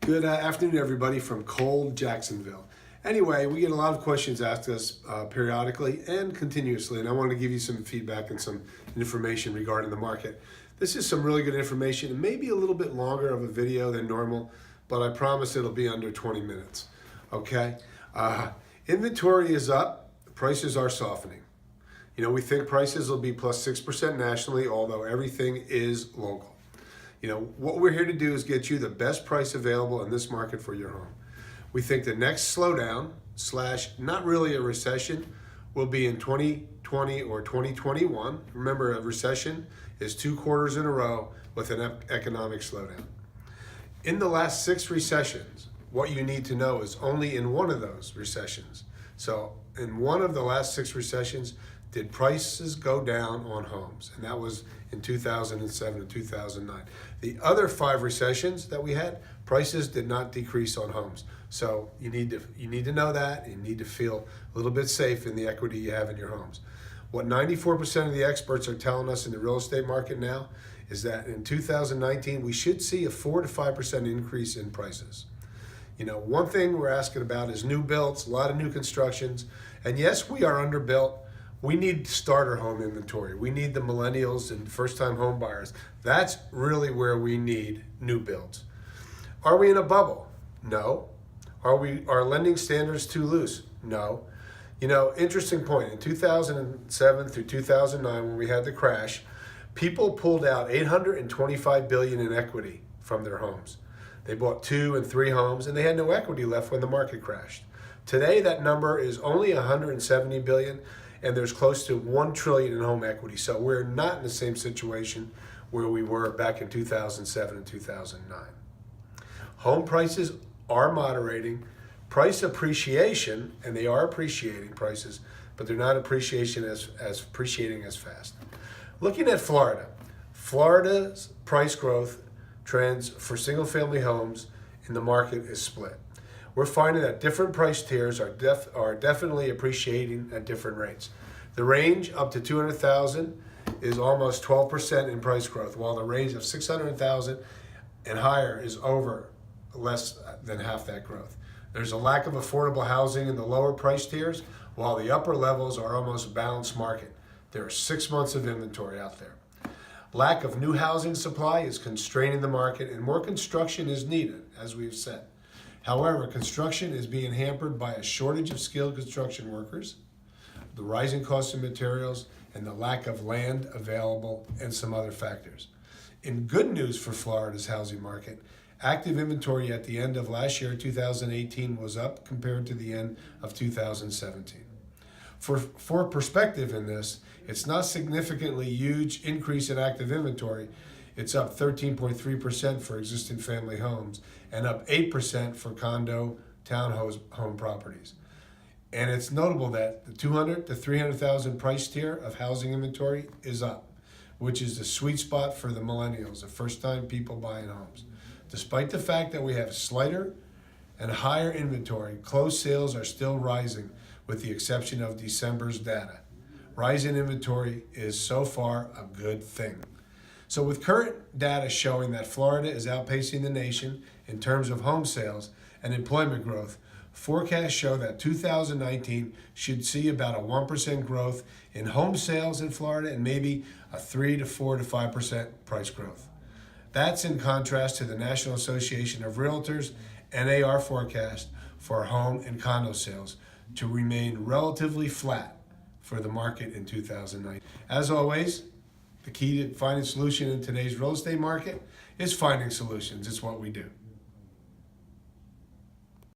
Good afternoon, everybody, from cold Jacksonville. Anyway, we get a lot of questions asked us periodically and continuously, and I want to give you some feedback and some information regarding the market. This is some really good information. It may be a little bit longer of a video than normal, but I promise it'll be under 20 minutes. Okay? Inventory is up. Prices are softening. You know, we think prices will be plus 6% nationally, although everything is local. You know, what we're here to do is get you the best price available in this market for your home. We think the next slowdown / not really a recession will be in 2020 or 2021. Remember, a recession is 2 quarters in a row with an economic slowdown. In the last 6 recessions, what you need to know is only in one of those recessions. So in one of the last 6 recessions, did prices go down on homes? And that was in 2007 and 2009. The other 5 recessions that we had, prices did not decrease on homes. So you need to know that. You need to feel a little bit safe in the equity you have in your homes. What 94% of the experts are telling us in the real estate market now is that in 2019, we should see a 4 to 5% increase in prices. You know, one thing we're asking about is new builds, a lot of new constructions. And yes, we are underbuilt. We need starter home inventory. We need the millennials and first-time home buyers. That's really where we need new builds. Are we in a bubble? No. Are lending standards too loose? No. You know, interesting point. In 2007 through 2009, when we had the crash, people pulled out $825 billion in equity from their homes. They bought 2 and 3 homes, and they had no equity left when the market crashed. Today, that number is only $170 billion. And there's close to $1 trillion in home equity. So we're not in the same situation where we were back in 2007 and 2009. Home prices are moderating. Price appreciation, and they are appreciating prices, but they're not appreciating as fast. Looking at Florida, Florida's price growth trends for single-family homes in the market is split. We're finding that different price tiers are definitely appreciating at different rates. The range up to $200,000 is almost 12% in price growth, while the range of $600,000 and higher is over less than half that growth. There's a lack of affordable housing in the lower price tiers, while the upper levels are almost balanced market. There are 6 months of inventory out there. Lack of new housing supply is constraining the market, and more construction is needed, as we've said. However, construction is being hampered by a shortage of skilled construction workers, the rising cost of materials, and the lack of land available, and some other factors. In good news for Florida's housing market, active inventory at the end of last year, 2018, was up compared to the end of 2017. For perspective in this, it's not significantly huge increase in active inventory. It's up 13.3% for existing family homes and up 8% for condo townhome properties. And it's notable that the 200 to 300,000 price tier of housing inventory is up, which is the sweet spot for the millennials, the first-time people buying homes. Despite the fact that we have slighter and higher inventory, closed sales are still rising with the exception of December's data. Rising inventory is so far a good thing. So with current data showing that Florida is outpacing the nation in terms of home sales and employment growth, forecasts show that 2019 should see about a 1% growth in home sales in Florida and maybe a 3 to 4 to 5% price growth. That's in contrast to the National Association of Realtors NAR forecast for home and condo sales to remain relatively flat for the market in 2019. As always, the key to finding a solution in today's real estate market is finding solutions. It's what we do.